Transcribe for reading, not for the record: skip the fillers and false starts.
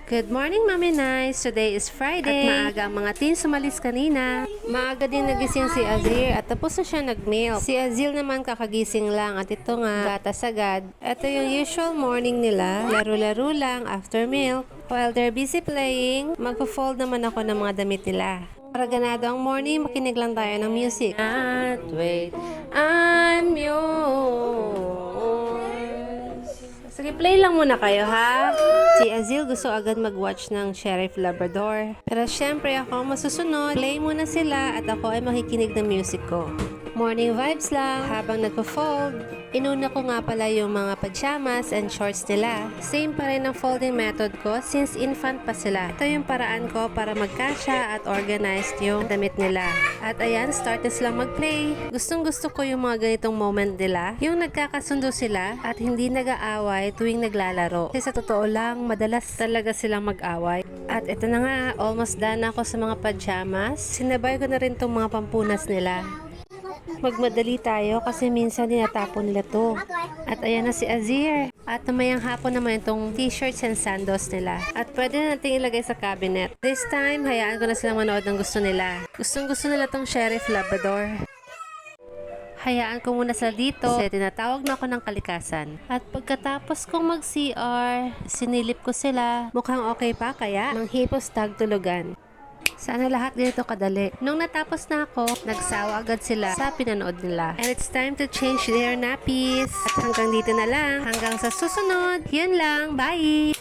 Good morning, Mami Nice! Today is Friday. At maaga ang mga teens sumalis kanina. Maaga din nagising si Azil at tapos na siya nag-milk. Si Azil naman kakagising lang at ito nga, gatas agad. Ito yung usual morning nila. Laro-laro lang after milk. While they're busy playing, magpo-fold naman ako ng mga damit nila. Para ganado ang morning, makinig lang tayo ng music. At wait, I'm yours. Sige, play lang muna kayo, ha? Si Azil gusto agad mag-watch ng Sheriff Labrador. Pero syempre ako masusunod. Play muna sila at ako ay makikinig ng music ko. Morning vibes lang habang nagpo-fold. Inuna ko nga pala yung mga pajamas and shorts nila. Same pa rin ang folding method ko since infant pa sila. Ito yung paraan ko para magkasya at organized yung damit nila. At ayan, start na silang mag-play. Gustong gusto ko yung mga ganitong moment nila. Yung nagkakasundo sila at hindi nag-aaway tuwing naglalaro. Kasi sa totoo lang, madalas talaga silang mag-away. At ito na nga, almost done ako sa mga pajamas. Sinabay ko na rin tong mga pampunas nila. Magmadali tayo kasi minsan dinatapon nila to. At ayan na si Azir. At namayang hapon naman itong t-shirts and sandals nila. At pwede na natin ilagay sa cabinet. This time, hayaan ko na silang manood ng gusto nila. Gustong gusto nila tong Sheriff Labrador. Hayaan ko muna sa dito kasi tinatawag na ako ng kalikasan. At pagkatapos kong mag-CR, sinilip ko sila. Mukhang okay pa kaya manghipos tagtulugan. Sana lahat dito kadali. Nung natapos na ako, nagsawa agad sila sa pinanood nila. And it's time to change their nappies. At hanggang dito na lang. Hanggang sa susunod. Yun lang. Bye!